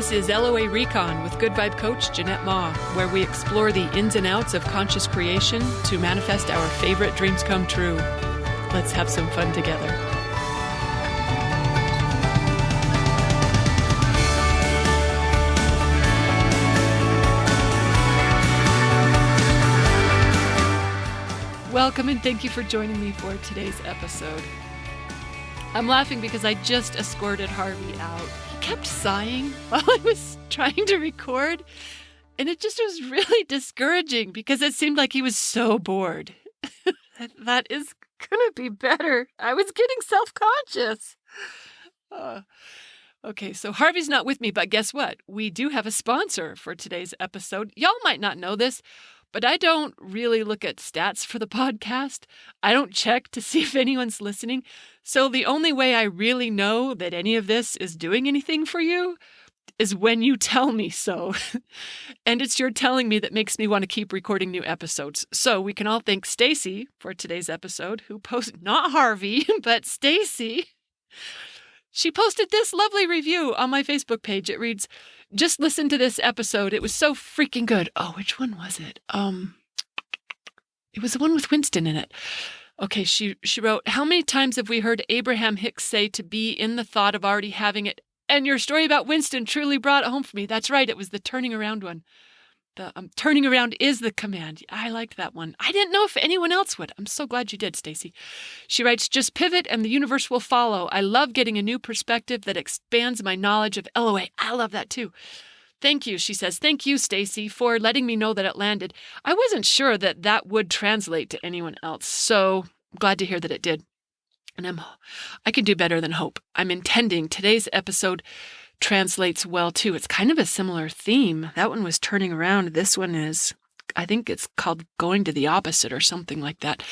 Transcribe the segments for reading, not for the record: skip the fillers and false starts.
This is LOA Recon with Good Vibe Coach Jeanette Ma, where we explore the ins and outs of conscious creation to manifest our favorite dreams come true. Let's have some fun together. Welcome and thank you for joining me for today's episode. I'm laughing because I just escorted Harvey out. He kept sighing while I was trying to record, and it just was really discouraging because it seemed like he was so bored. That is going to be better. I was getting self-conscious. Okay, so Harvey's not with me, but guess what? We do have a sponsor for today's episode. Y'all might not know this, but I don't really look at stats for the podcast. I don't check to see if anyone's listening. So the only way I really know that any of this is doing anything for you is when you tell me so. And it's your telling me that makes me want to keep recording new episodes. So we can all thank Stacy for today's episode, who posted, not Harvey, but Stacy. She posted this lovely review on my Facebook page. It reads, "Just listen to this episode. It was so freaking good." Oh, which one was it? It was the one with Winston in it. Okay, she wrote, "How many times have we heard Abraham Hicks say to be in the thought of already having it? And your story about Winston truly brought it home for me." That's right. It was the turning around one. The turning around is the command. I liked that one. I didn't know if anyone else would. I'm so glad you did, Stacy. She writes, "Just pivot and the universe will follow. I love getting a new perspective that expands my knowledge of LOA." I love that too. "Thank you," she says. "Thank you, Stacy, for letting me know that it landed. I wasn't sure that would translate to anyone else, so I'm glad to hear that it did. And I can do better than hope. I'm intending today's episode translates well too. It's kind of a similar theme. That one was turning around. This one is, I think it's called going to the opposite or something like that.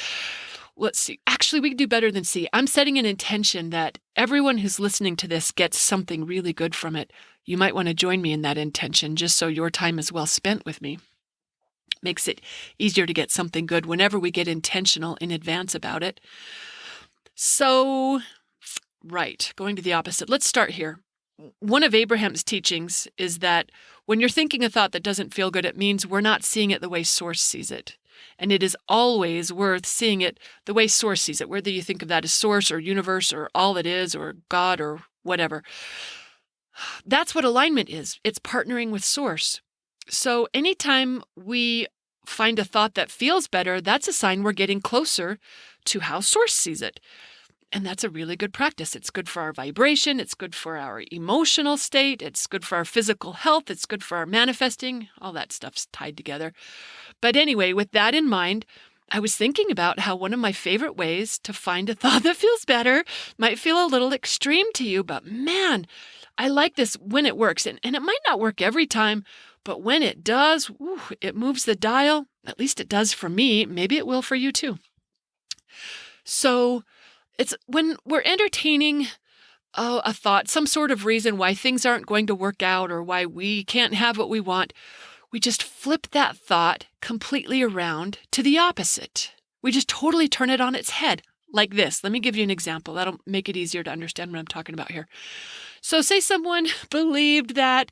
Let's see. Actually, we can do better than see. I'm setting an intention that everyone who's listening to this gets something really good from it. You might want to join me in that intention just so your time is well spent with me. Makes it easier to get something good whenever we get intentional in advance about it. So, right, going to the opposite. Let's start here. One of Abraham's teachings is that when you're thinking a thought that doesn't feel good, it means we're not seeing it the way Source sees it. And it is always worth seeing it the way Source sees it, whether you think of that as Source or universe or all it is or God or whatever. That's what alignment is. It's partnering with Source. So anytime we find a thought that feels better, that's a sign we're getting closer to how Source sees it. And that's a really good practice. It's good for our vibration. It's good for our emotional state. It's good for our physical health. It's good for our manifesting. All that stuff's tied together. But anyway, with that in mind, I was thinking about how one of my favorite ways to find a thought that feels better might feel a little extreme to you, but man, I like this when it works. And it might not work every time, but when it does, it moves the dial. At least it does for me. Maybe it will for you too. So it's when we're entertaining a thought, some sort of reason why things aren't going to work out or why we can't have what we want, we just flip that thought completely around to the opposite. We just totally turn it on its head like this. Let me give you an example. That'll make it easier to understand what I'm talking about here. So say someone believed that,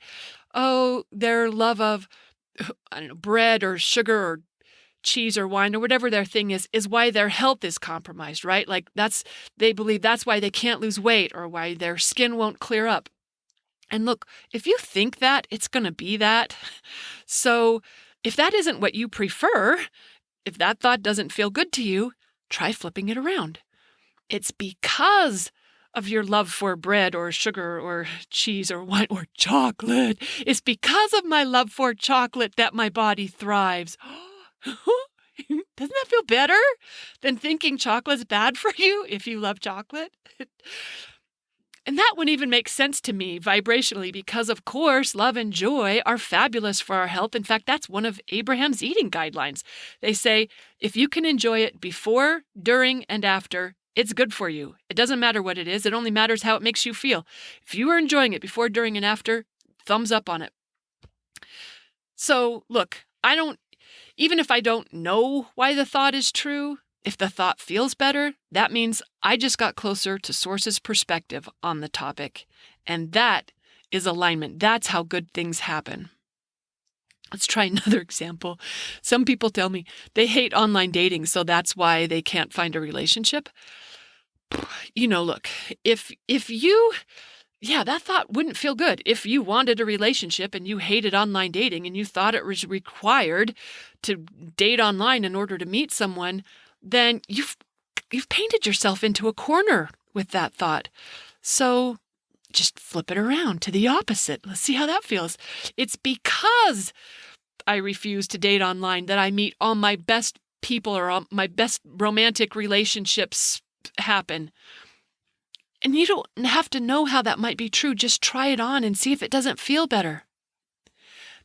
their love of, bread or sugar or cheese or wine or whatever their thing is why their health is compromised, right? Like they believe that's why they can't lose weight or why their skin won't clear up. And look, if you think that, it's going to be that. So if that isn't what you prefer, if that thought doesn't feel good to you, try flipping it around. It's because of your love for bread or sugar or cheese or wine or chocolate. It's because of my love for chocolate that my body thrives. Doesn't that feel better than thinking chocolate's bad for you if you love chocolate? And that one even makes sense to me vibrationally because, of course, love and joy are fabulous for our health. In fact, that's one of Abraham's eating guidelines. They say, if you can enjoy it before, during, and after, it's good for you. It doesn't matter what it is. It only matters how it makes you feel. If you are enjoying it before, during, and after, thumbs up on it. So, look, even if I don't know why the thought is true, if the thought feels better, that means I just got closer to Source's perspective on the topic. And that is alignment. That's how good things happen. Let's try another example. Some people tell me they hate online dating, so that's why they can't find a relationship. Look, if you, yeah, that thought wouldn't feel good. If you wanted a relationship and you hated online dating and you thought it was required to date online in order to meet someone, then you've painted yourself into a corner with that thought. So just flip it around to the opposite. Let's see how that feels. It's because I refuse to date online that I meet all my best people or all my best romantic relationships happen. And you don't have to know how that might be true. Just try it on and see if it doesn't feel better.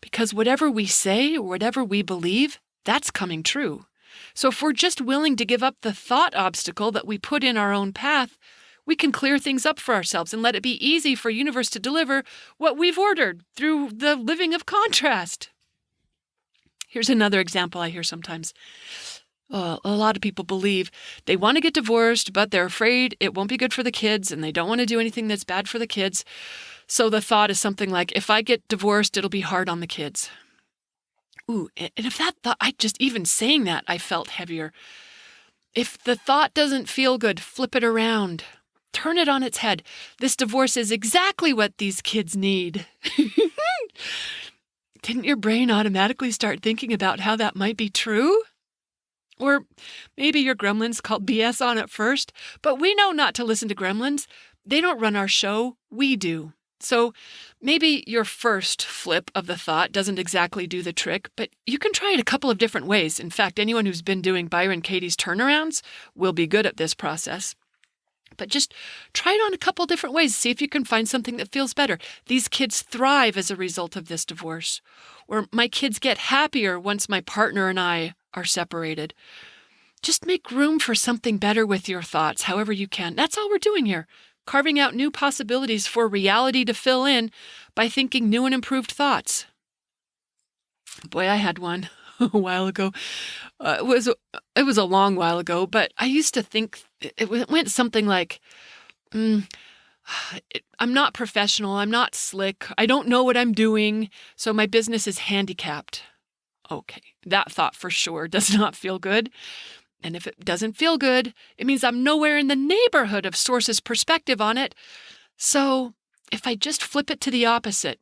Because whatever we say or whatever we believe, that's coming true. So if we're just willing to give up the thought obstacle that we put in our own path, we can clear things up for ourselves and let it be easy for universe to deliver what we've ordered through the living of contrast. Here's another example I hear sometimes. A lot of people believe they want to get divorced, but they're afraid it won't be good for the kids, and they don't want to do anything that's bad for the kids. So the thought is something like, if I get divorced, it'll be hard on the kids. Ooh, and if that thought, even saying that, I felt heavier. If the thought doesn't feel good, flip it around. Turn it on its head. This divorce is exactly what these kids need. Didn't your brain automatically start thinking about how that might be true? Or maybe your gremlins called BS on at first, but we know not to listen to gremlins. They don't run our show, we do. So maybe your first flip of the thought doesn't exactly do the trick, but you can try it a couple of different ways. In fact, anyone who's been doing Byron Katie's turnarounds will be good at this process. But just try it on a couple different ways. See if you can find something that feels better. These kids thrive as a result of this divorce. Or my kids get happier once my partner and I are separated. Just make room for something better with your thoughts, however you can. That's all we're doing here. Carving out new possibilities for reality to fill in by thinking new and improved thoughts. Boy, I had one a while ago. It was a long while ago, but I used to think it went something like, I'm not professional, I'm not slick, I don't know what I'm doing, so my business is handicapped. Okay, that thought for sure does not feel good. And if it doesn't feel good, it means I'm nowhere in the neighborhood of Source's perspective on it. So if I just flip it to the opposite,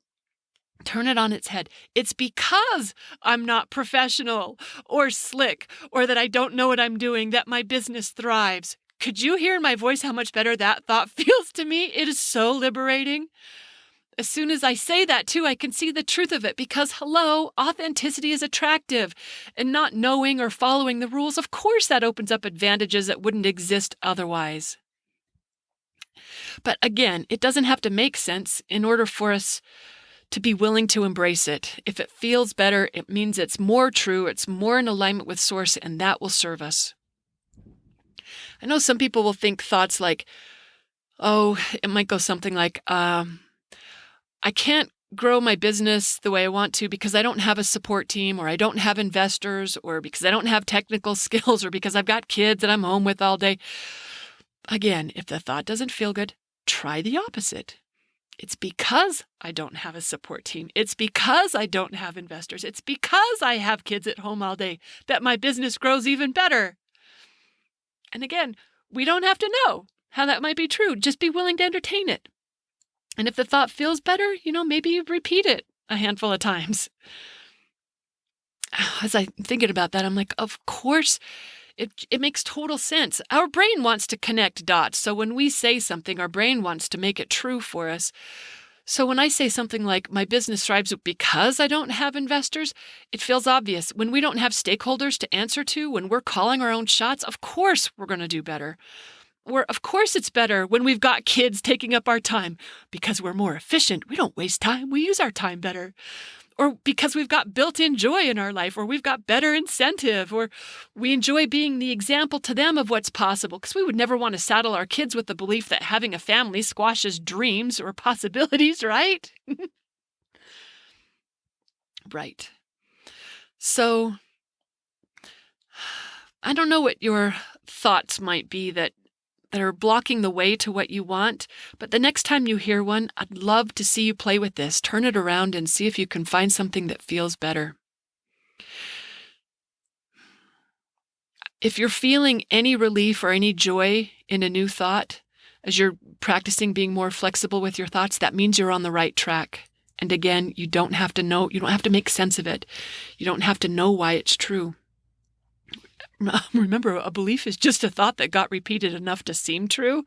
turn it on its head, it's because I'm not professional or slick or that I don't know what I'm doing that my business thrives. Could you hear in my voice how much better that thought feels to me? It is so liberating. As soon as I say that, too, I can see the truth of it because, hello, authenticity is attractive. And not knowing or following the rules, of course, that opens up advantages that wouldn't exist otherwise. But again, it doesn't have to make sense in order for us to be willing to embrace it. If it feels better, it means it's more true, it's more in alignment with Source, and that will serve us. I know some people will think thoughts like, it might go something like, I can't grow my business the way I want to because I don't have a support team, or I don't have investors, or because I don't have technical skills, or because I've got kids that I'm home with all day. Again, if the thought doesn't feel good, try the opposite. It's because I don't have a support team. It's because I don't have investors. It's because I have kids at home all day that my business grows even better. And again, we don't have to know how that might be true. Just be willing to entertain it. And if the thought feels better, maybe you repeat it a handful of times. As I'm thinking about that, I'm like, of course, it makes total sense. Our brain wants to connect dots. So when we say something, our brain wants to make it true for us. So when I say something like, my business thrives because I don't have investors, it feels obvious. When we don't have stakeholders to answer to, when we're calling our own shots, of course we're going to do better. Or, of course, it's better when we've got kids taking up our time because we're more efficient. We don't waste time. We use our time better. Or because we've got built-in joy in our life, or we've got better incentive, or we enjoy being the example to them of what's possible, because we would never want to saddle our kids with the belief that having a family squashes dreams or possibilities, right? Right. So I don't know what your thoughts might be that that are blocking the way to what you want. But the next time you hear one, I'd love to see you play with this. Turn it around and see if you can find something that feels better. If you're feeling any relief or any joy in a new thought, as you're practicing being more flexible with your thoughts, that means you're on the right track. And again, you don't have to make sense of it. You don't have to know why it's true. Remember, a belief is just a thought that got repeated enough to seem true.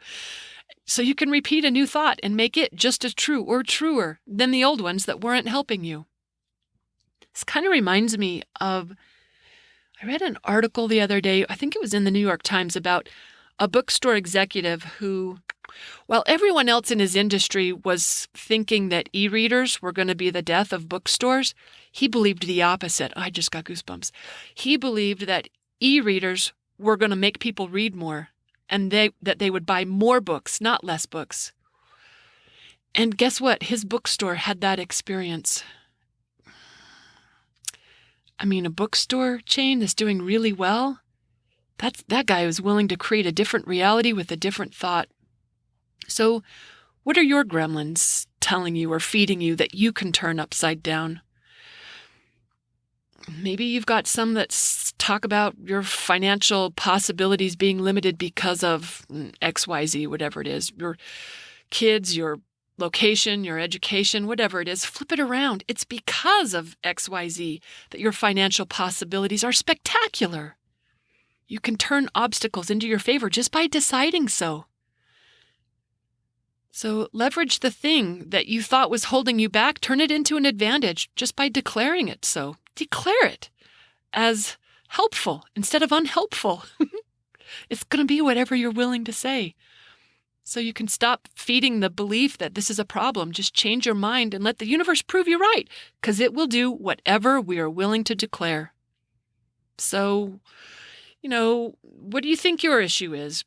So you can repeat a new thought and make it just as true or truer than the old ones that weren't helping you. This kind of reminds me of, I read an article the other day, I think it was in the New York Times, about a bookstore executive who, while everyone else in his industry was thinking that e-readers were going to be the death of bookstores, he believed the opposite. I just got goosebumps. He believed that e-readers were going to make people read more, and that they would buy more books, not less books. And guess what? His bookstore had that experience. I mean, a bookstore chain that's doing really well, that guy was willing to create a different reality with a different thought. So what are your gremlins telling you or feeding you that you can turn upside down? Maybe you've got some that talk about your financial possibilities being limited because of XYZ, whatever it is, your kids, your location, your education, whatever it is. Flip it around. It's because of XYZ that your financial possibilities are spectacular. You can turn obstacles into your favor just by deciding so. So leverage the thing that you thought was holding you back, turn it into an advantage just by declaring it so. Declare it as helpful instead of unhelpful. It's going to be whatever you're willing to say. So you can stop feeding the belief that this is a problem. Just change your mind and let the universe prove you right, because it will do whatever we are willing to declare. So, what do you think your issue is?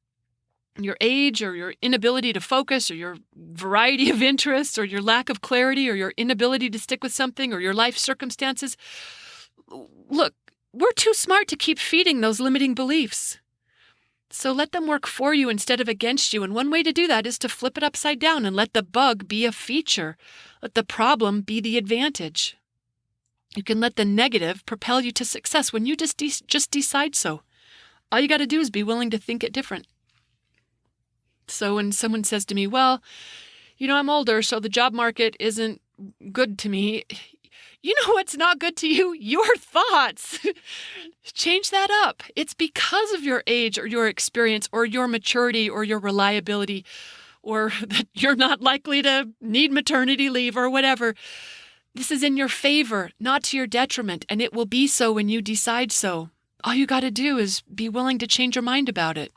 Your age or your inability to focus or your variety of interests or your lack of clarity or your inability to stick with something or your life circumstances? Look, we're too smart to keep feeding those limiting beliefs. So let them work for you instead of against you. And one way to do that is to flip it upside down and let the bug be a feature. Let the problem be the advantage. You can let the negative propel you to success when you just decide so. All you got to do is be willing to think it different. So when someone says to me, well, I'm older, so the job market isn't good to me. You know what's not good to you? Your thoughts. Change that up. It's because of your age or your experience or your maturity or your reliability or that you're not likely to need maternity leave or whatever. This is in your favor, not to your detriment, and it will be so when you decide so. All you got to do is be willing to change your mind about it.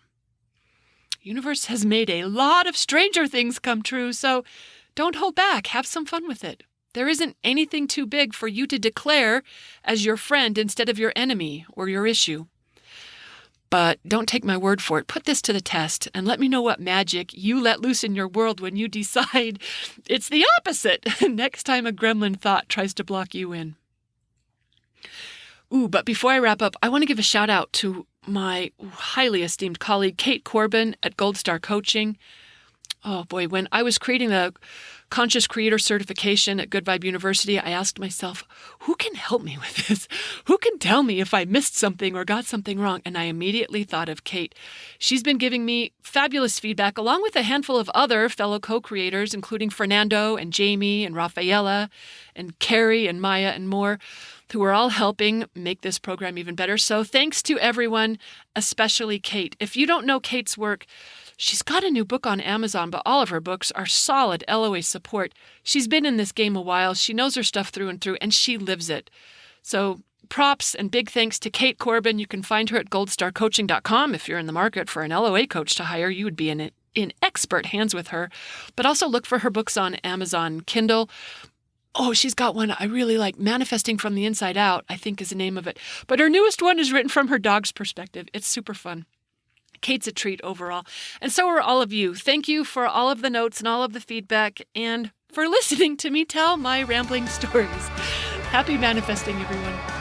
The universe has made a lot of stranger things come true, so don't hold back. Have some fun with it. There isn't anything too big for you to declare as your friend instead of your enemy or your issue. But don't take my word for it. Put this to the test and let me know what magic you let loose in your world when you decide it's the opposite next time a gremlin thought tries to block you in. But before I wrap up, I want to give a shout out to my highly esteemed colleague, Kate Corbin at Gold Star Coaching. Oh boy, when I was creating the Conscious Creator certification at Good Vibe University, I asked myself, who can help me with this? Who can tell me if I missed something or got something wrong? And I immediately thought of Kate. She's been giving me fabulous feedback, along with a handful of other fellow co-creators, including Fernando and Jamie and Rafaela and Carrie and Maya and more, who are all helping make this program even better. So thanks to everyone, especially Kate. If you don't know Kate's work, she's got a new book on Amazon, but all of her books are solid LOA support. She's been in this game a while. She knows her stuff through and through, and she lives it. So props and big thanks to Kate Corbin. You can find her at goldstarcoaching.com. If you're in the market for an LOA coach to hire, you would be in expert hands with her. But also look for her books on Amazon Kindle. Oh, she's got one I really like, Manifesting from the Inside Out, I think is the name of it. But her newest one is written from her dog's perspective. It's super fun. Kate's a treat overall. And so are all of you. Thank you for all of the notes and all of the feedback and for listening to me tell my rambling stories. Happy manifesting, everyone.